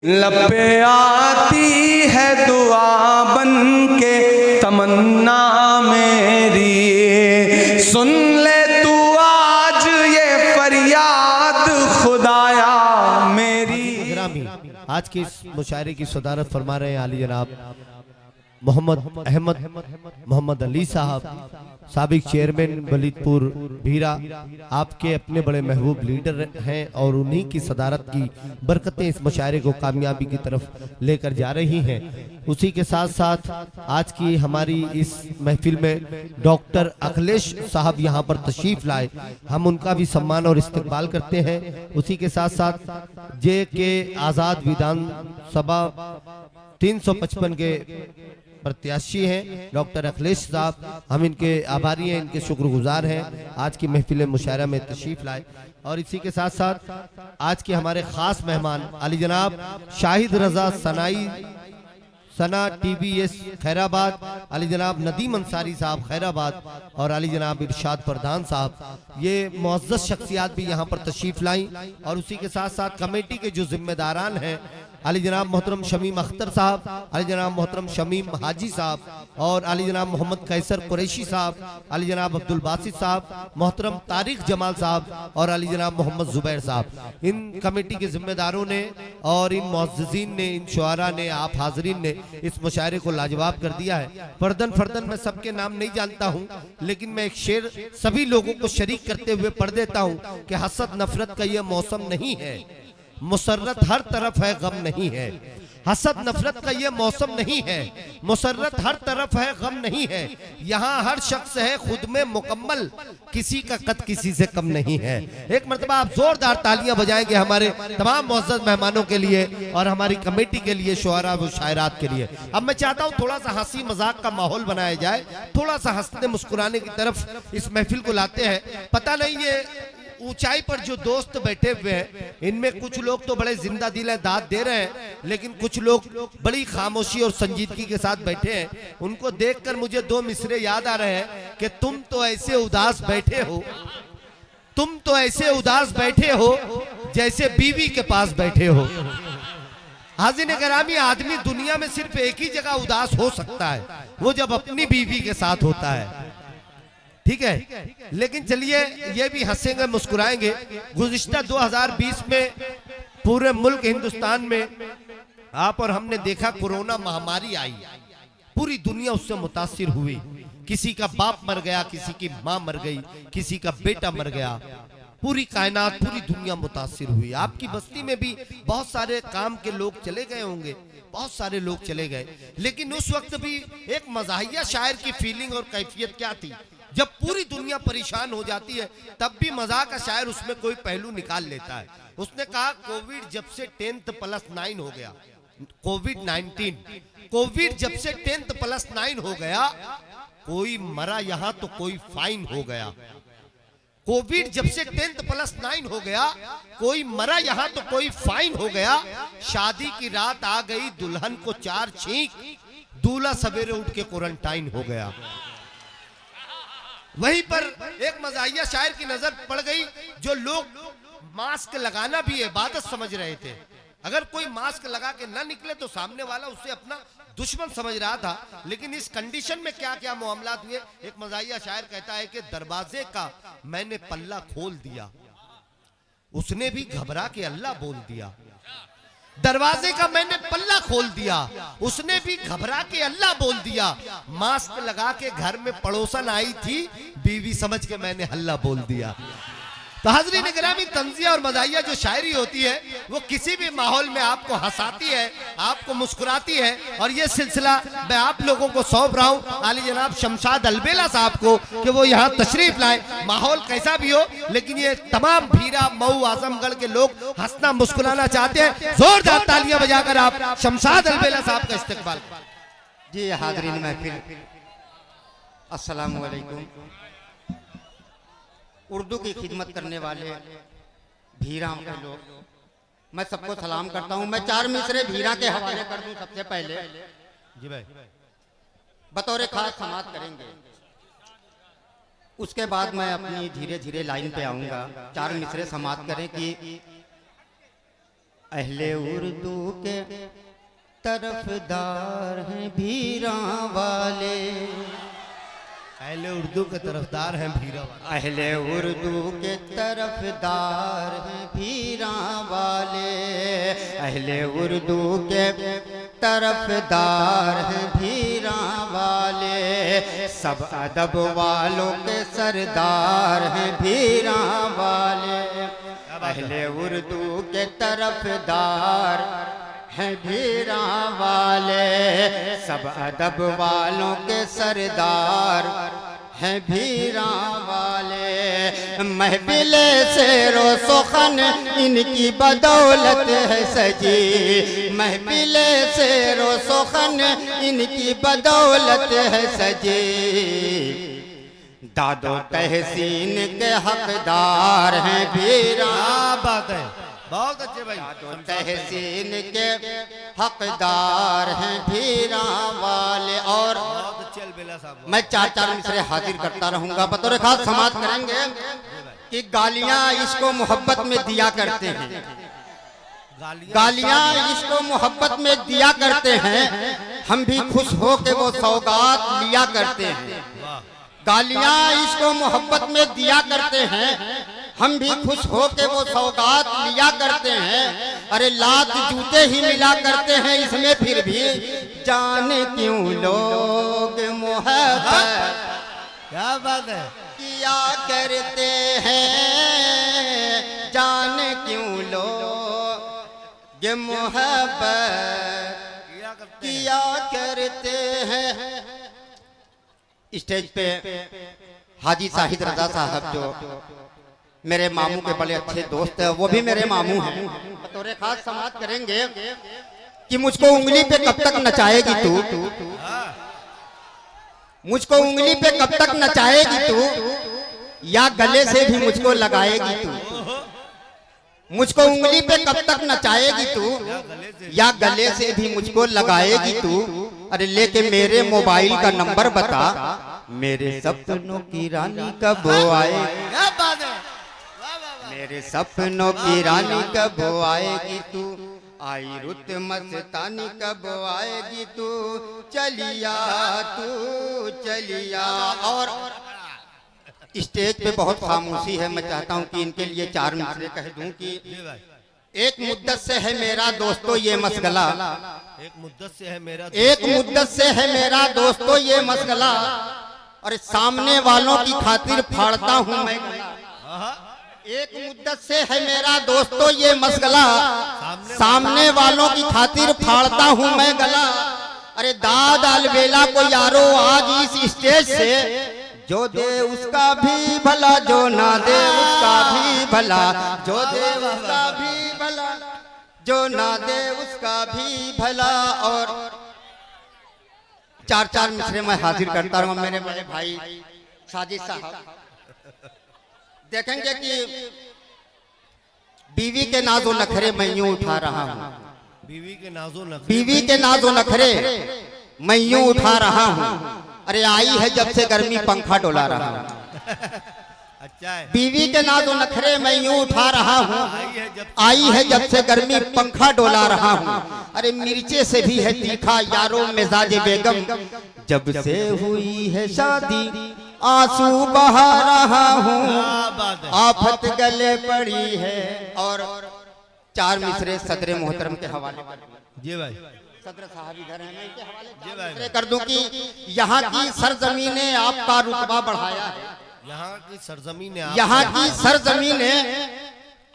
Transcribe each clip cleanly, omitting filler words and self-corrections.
लब पे आती है दुआ बन के तमन्ना मेरी, सुन ले तू आज ये फरियाद खुदाया मेरी। आज की इस मुशायरे की सदारत फरमा रहे हैं आली जनाब मोहम्मद अहमद मोहम्मद अली साहब, साबिक चेयरमैन वलीदपुर भीरा। आपके अपने बड़े महबूब लीडर हैं और उन्हीं की सदारत की बरकतें इस मुशायरे को कामयाबी की तरफ लेकर जा रही हैं। उसी के साथ साथ आज की हमारी इस महफिल में डॉक्टर अखिलेश साहब यहाँ पर तशरीफ लाए, हम उनका भी सम्मान और इस्तकबाल करते हैं। उसी के साथ साथ JK आज़ाद विधानसभा 355 के प्रत्याशी हैं डॉक्टर अखिलेश साहब, हम इनके आभारी हैं, इनके शुक्रगुजार हैं, आज की महफिल मुशायरा में तशरीफ लाए। और इसी के साथ साथ आज के हमारे खास मेहमान अली जनाब शाहिद रजा सना TBS खैराबाद, अली जनाब नदीम अंसारी साहब खैराबाद और अली जनाब इरशाद प्रधान साहब, ये मुअज़्ज़ज़ शख्सियात भी यहाँ पर तशरीफ लाई। और उसी के साथ साथ कमेटी के जो जिम्मेदारान हैं अली जनाब मोहतरम शमीम अख्तर साहब, अली जनाब मोहतरम शमीम हाजी साहब और अली जनाब मोहम्मद कैसर कुरैशी साहब, अली जनाब अब्दुल बासित साहब, मोहतरम तारिक जमाल साहब और अली जनाब मोहम्मद जुबैर साहब, इन कमेटी के जिम्मेदारों ने और इन मुअज़्ज़िज़ीन ने, इन शुआरा ने, आप हाज़रीन ने इस मुशायरे को लाजवाब कर दिया है। फर्दन फर्दन मैं सबके नाम नहीं जानता हूँ, लेकिन मैं एक शेर सभी लोगों को शरीक करते हुए पढ़ देता हूँ कि हसद नफरत का ये मौसम नहीं है, मुसर्रत हर तरफ है गम नहीं है। हसद नफरत का ये मौसम नहीं है, मुसर्रत हर तरफ है गम नहीं है। यहाँ हर शख्स है खुद में मुकम्मल, किसी का कद किसी से कम नहीं है। एक मरतबा आप जोरदार तालियां बजाएंगे हमारे तमाम मुअज़्ज़ज़ मेहमानों के लिए और हमारी कमेटी के लिए, शुआरा व शायरात के लिए। अब मैं चाहता हूँ थोड़ा सा हंसी मजाक का माहौल बनाया जाए, थोड़ा सा हंसने मुस्कुराने की तरफ इस महफिल को लाते हैं। पता नहीं ये ऊंचाई पर जो दोस्त बैठे हुए हैं, इनमें कुछ लोग तो बड़े जिंदा दिल हैं, दाद दे रहे हैं, लेकिन कुछ लोग बड़ी खामोशी और संजीदगी के साथ बैठे हैं। उनको देखकर मुझे दो मिसरे याद आ रहे हैं कि तुम तो ऐसे उदास बैठे हो, तुम तो ऐसे उदास बैठे हो जैसे बीवी के पास बैठे हो। हाज़िर गिरामी, आदमी दुनिया में सिर्फ एक ही जगह उदास हो सकता है, वो जब अपनी बीवी के साथ होता है, ठीक है। लेकिन चलिए ये भी हंसेंगे मुस्कुराएंगे। गुज़िश्ता 2020 में पूरे मुल्क हिंदुस्तान में आप और हमने देखा कोरोना महामारी आई, पूरी दुनिया उससे मुतासिर हुई। किसी का बाप मर गया, किसी की माँ मर गई, किसी का बेटा मर गया, पूरी कायनात, पूरी दुनिया मुतासिर हुई। आपकी बस्ती में भी बहुत सारे काम के लोग चले गए होंगे, बहुत सारे लोग चले गए, लेकिन उस वक्त भी एक मज़ाहिया शायर की फीलिंग और कैफियत क्या थी। जब पूरी दुनिया परेशान हो जाती है तब भी मजाक का शायर उसमें कोई पहलू निकाल लेता है। उसने कहा कोविड जब से 10+9 हो गया, कोविड-19 जब से 10+9 हो गया, कोई मरा यहाँ तो कोई फाइन हो गया। कोविड जब से 10+9 हो गया, कोई मरा यहाँ तो कोई फाइन हो गया। शादी की रात आ गई, दुल्हन को 4 छींक, दूल्हा सवेरे उठ के क्वारंटाइन हो गया। वहीं पर एक मज़ाहिया शायर की नजर पड़ गई, जो लोग मास्क लगाना भी इबादत समझ रहे थे। अगर कोई मास्क लगा के ना निकले तो सामने वाला उसे अपना दुश्मन समझ रहा था। लेकिन इस कंडीशन में क्या क्या मामलात हुए। एक मज़ाहिया शायर कहता है कि दरवाजे का मैंने पल्ला खोल दिया, उसने भी घबरा के अल्लाह बोल दिया। दरवाजे का मैंने पल्ला खोल दिया, उसने भी घबरा के अल्लाह बोल दिया। मास्क लगा के घर में पड़ोसन आई थी, बीवी समझ के मैंने हल्ला बोल दिया। तो हाज़रीन गिरामी, तंज़िया और मज़ाहिया जो शायरी होती है वो किसी भी माहौल में आपको हंसाती है, आपको मुस्कुराती है। और ये सिलसिला मैं आप लोगों को सौंप रहा हूँ आली जनाब शमशाद अलबेला साहब को कि वो यहाँ तशरीफ लाए। माहौल कैसा भी हो, लेकिन ये तमाम भीरा, मऊ, आजमगढ़ के लोग हंसना मुस्कुराना चाहते हैं। जोरदार तालियां बजाकर आप शमशाद अलबेला साहब का इस्तकबाल। जी हाज़रीन महफिल, अस्सलामु अलैकुम। उर्दू की खिदमत करने वाले भीरा के लोग, मैं सबको सलाम करता हूं। मैं 4 मिसरे भीरा के हवाले कर दूं। सबसे पहले जी भाई बतौर खास समात करेंगे, उसके बाद मैं अपनी धीरे धीरे लाइन पे आऊंगा। 4 मिसरे समात करें कि अहले उर्दू के तरफदार हैं भीरा वाले, अहले उर्दू के तरफदार हैं भीरा वाले, अहले उर्दू के तरफदार हैं भीरा वाले, अहले उर्दू के तरफदार हैं भीरा वाले, सब अदब वालों के सरदार हैं भीरा वाले, अहले उर्दू के तरफदार हैं भीरा वाले, सब अदब वालों के सरदार हैं भीरा वाले, महफिल से रोसुखन इनकी बदौलत है सजी, महफिल से रोसुखन इनकी बदौलत है सजी, दादो तहसीन के हकदार हैं भीरा, बात है, बहुत अच्छे भाई, दादो तहसीन के हकदार हैं भीरा वाले। और बहुत अच्छे अलबेला साहब, मैं चार चार मिसरे हाजिर करता रहूंगा, बतौर खास समाप्त करेंगे कि गालियां इसको मोहब्बत में दिया करते हैं, गालियां इसको मोहब्बत में दिया करते हैं, हम भी खुश हो के वो सौगात लिया करते हैं, गालियां इसको मोहब्बत में दिया करते हैं, हम भी खुश हो के वो सौगात लिया करते हैं, अरे लात जूते ही मिला करते हैं इसमें, फिर भी जाने क्यों लोग मोहब्बत क्या बात है, किया करते हैं, जाने क्यों लोग मोहब्बत किया करते हैं। स्टेज पे हाजी साहिद रजा साहब जो मेरे मामू के बड़े अच्छे दोस्त है, वो भी मेरे मामू हैं, बतौर खास समाप्त करेंगे कि मुझको उंगली पे कब तक नचाएगी तू, मुझको उंगली पे कब तक नचाएगी तू, या गले से भी मुझको लगाएगी तू, मुझको उंगली पे कब तक नचाएगी तू, या गले से भी मुझको लगाएगी तू, अरे लेके मेरे मोबाइल का नंबर बता, मेरे सपनों की रानी कब आए, क्या बात है, मेरे सपनों की रानी कब आएगी तू, आई रुत मस्तानी कब आएगी तू, चलिया तू चलिया। और स्टेज पे बहुत खामोशी है, मैं चाहता हूँ कि इनके लिए चार मिसरे कह दूं कि एक मुद्दत से है मेरा दोस्तों ये मसगला, एक मुद्दत से है मेरा, एक मुद्दत से है मेरा दोस्तों ये मसगला, और सामने वालों की खातिर फाड़ता हूँ मैं गला, एक मुद्दत से है मेरा दोस्तों ये मसगला, सामने वालों की खातिर फाड़ता हूँ मैं गला, अरे दाद अलबेला को यारो आज इस स्टेज से, जो दे उसका भी भला, जो ना दे उसका भी भला, जो दे उसका भी भला, जो ना दे उसका भी भला। और चार चार मिसरे मैं हाजिर करता हूँ मेरे बड़े भाई साजिद साहब, देखेंगे कि बीवी के नाजो नखरे मैं यूं उठा रहा हूँ, बीवी के नाजो नखरे, बीवी के नाजो नखरे मैं यूं उठा रहा हूँ, अरे आई है जब से गर्मी पंखा डोला रहा हूँ, अच्छा है, बीवी के नाजो नखरे मैं यूं उठा रहा हूँ, आई है जब से गर्मी पंखा डोला रहा हूँ, अरे मिर्चे से भी है तीखा यारो मिजाज बेगम, जब से हुई है शादी आंसू बहा रहा हूँ, आफत गले पड़ी है। और चार मिसरे सदर मोहतरम के हवाले जी भाई, सदर साहब इधर हैं, मैं इनके हवाले चार मिसरे कर दूं कि यहाँ की सरजमीन ने आपका रुतबा बढ़ाया है, यहाँ की सरजमीन ने, यहाँ की सरजमीन ने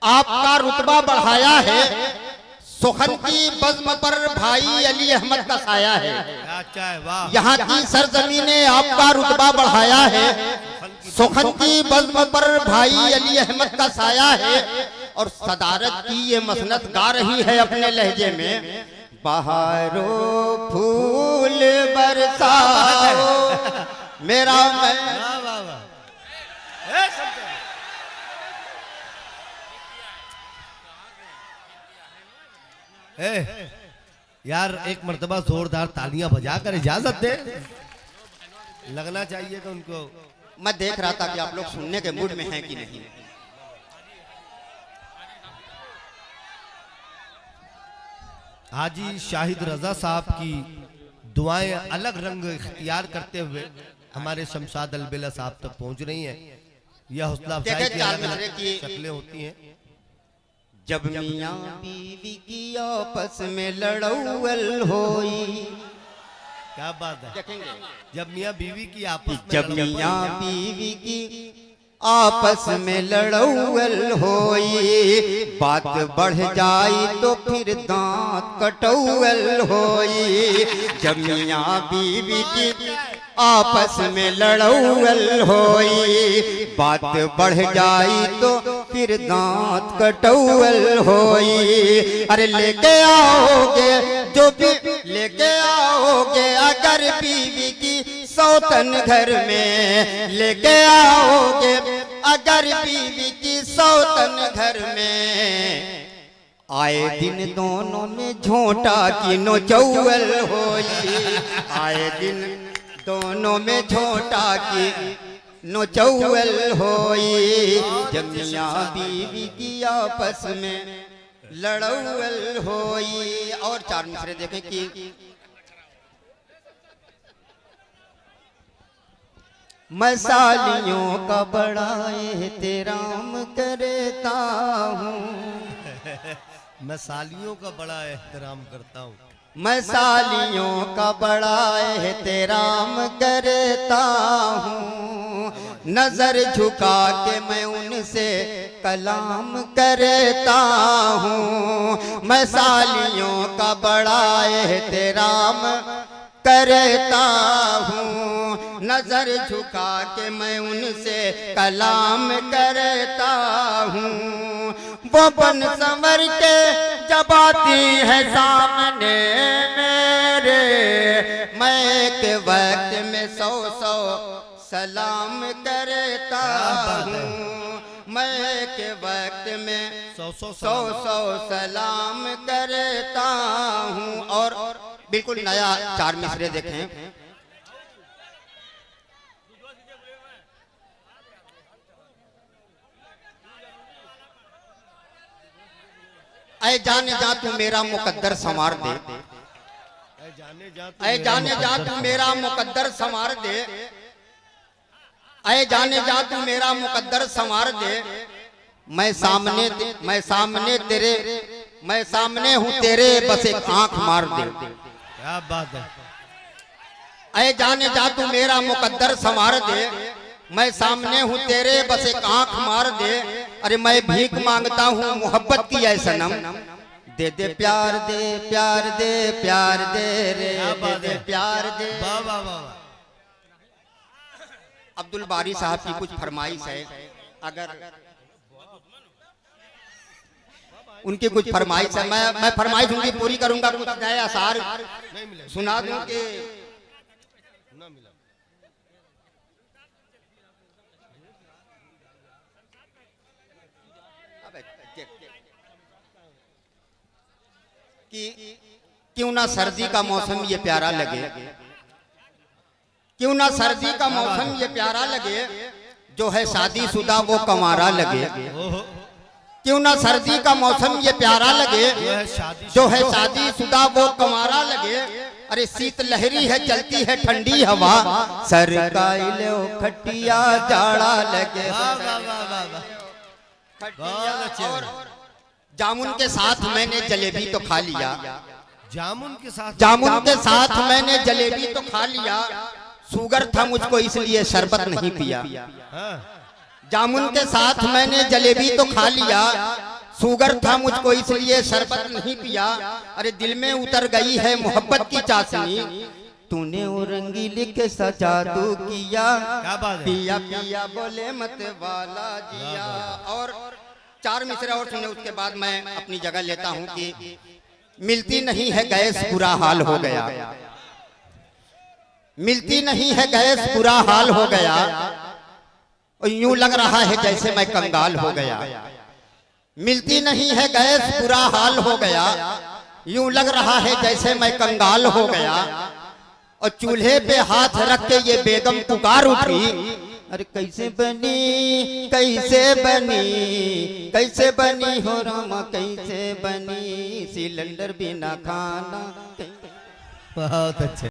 आपका रुतबा बढ़ाया है, सुखन की बज़्म पर भाई अली अहमद का साया है, अच्छा है, वाह, यहाँ की सरजमीन ने आपका रुतबा बढ़ाया है, सुखन की बज़्म पर भाई अली अहमद का साया है, और सदारत की ये मसनत गा रही है अपने लहजे में, बहारो फूल बरसाओ मेरा मैं। यार एक मर्तबा जोरदार तालियां बजा कर इजाजत दे, लगना चाहिए तो उनको। मैं देख रहा था कि आप लोग सुनने के मूड में हैं कि नहीं। हाजी शाहिद रजा साहब की दुआएं अलग रंग इख्तियार करते हुए हमारे शमशाद अलबेला साहब तक पहुंच रही हैं। यह हौसला अफजाई देखिए की चार अलग अलग मिसरे की शक्लें होती हैं। जब मियाँ बीवी की आपस में लड़ौल होई, क्या बात है। देखेंगे जब मियाँ बीवी की आपस में जब लड़ाई मियाँ बीवी की आपस में लड़ौल होई, बात बढ़ जाई तो फिर दांत कटौल होई। जब मियाँ बीवी की आपस में लड़ौल होई, बात बढ़ जाई तो फिर दांत कटौल होई। अरे लेके आओगे जो भी लेके आओगे अगर बीवी की सौतन घर में, लेके आओगे अगर बीवी की सौतन घर में, आए दिन दोनों में झोंटा की नोचौल होई। आए दिन दोनों में झोंटा की नोचौल होई। जब मियाँ बीवी की आपस में लड़ौल होई। और चार मिसरे देखें कि मैं सालियों का बड़ा एहतराम करता हूँ, मैं सालियों का बड़ा एहतराम करता हूँ। मैं सालियों का बड़ा एहतराम करता हूँ, नजर झुका के मैं उनसे कलाम करता हूँ। मैं सालियों का बड़ा एहतराम करता हूँ, नजर झुका के मैं उनसे कलाम करता हूँ। वो बन संवर के जब आती है सामने मेरे, मैं के वक्त में सौ सौ सलाम करता हूँ। मैं के वक्त में सौ सलाम करता हूँ। और बिल्कुल नया चार मिसरे देखें। ऐ जाने जा तू मेरा मुकद्दर संवार दे, ऐ जाने जा तू मेरा मुकद्दर संवार दे, ऐ जाने जा तू मेरा मुकद्दर संवार दे। मैं सामने हूँ तेरे, बस एक आंख मार दे। क्या बात है। ऐ जाने जा तू मेरा मुकद्दर संवार दे, मैं सामने हूँ तेरे, बस एक आंख मार दे। अरे मैं भीख मांगता हूँ मोहब्बत की ऐ सनम, दे दे प्यार दे प्यार दे प्यार दे रे, दे दे प्यार दे। वाह वाह वाह। अब्दुल बारी साहब की कुछ फरमाइश है, अगर उनकी कुछ फरमाइश है, मैं फरमाइश उनकी पूरी करूंगा। कुछ नए असार सुना दूं कि क्यों ना सर्दी का मौसम ये प्यारा लगे, क्यों ना सर्दी का मौसम ये प्यारा लगे, जो है शादीशुदा वो कंवारा लगे। क्यों ना सर्दी का मौसम ये प्यारा लगे, जो है शादीशुदा वो कंवारा लगे। अरे शीत लहरी है चलती है ठंडी हवा, सर का लो खटिया जाड़ा लगे। और जामुन के साथ मैंने जलेबी तो खा लिया, जामुन के साथ मैंने जलेबी तो खा लिया, शुगर था मुझको इसलिए शरबत नहीं पिया। जामुन के साथ मैंने जलेबी तो खा लिया, शुगर था मुझको इसलिए शरबत नहीं पिया। अरे दिल में उतर गई है मोहब्बत की चाशनी, तूने वो रंगीली के सजा तू किया, पिया पिया बोले मत वाला जिया। और चार मिसरे और सुने, उसके बाद मैं अपनी जगह लेता हूँ कि मिलती नहीं है गैस बुरा हाल हो गया, मिलती नहीं है गैस बुरा हाल हो गया, और यूं लग रहा है जैसे मैं कंगाल हो गया। मिलती नहीं है गैस बुरा हाल हो गया, यूं लग रहा है जैसे मैं कंगाल हो गया। और चूल्हे पे हाथ रख के ये बेगम पुकार उठी, अरे कैसे बनी हो रामा, कैसे बनी सिलेंडर बिना खाना। बहुत अच्छे।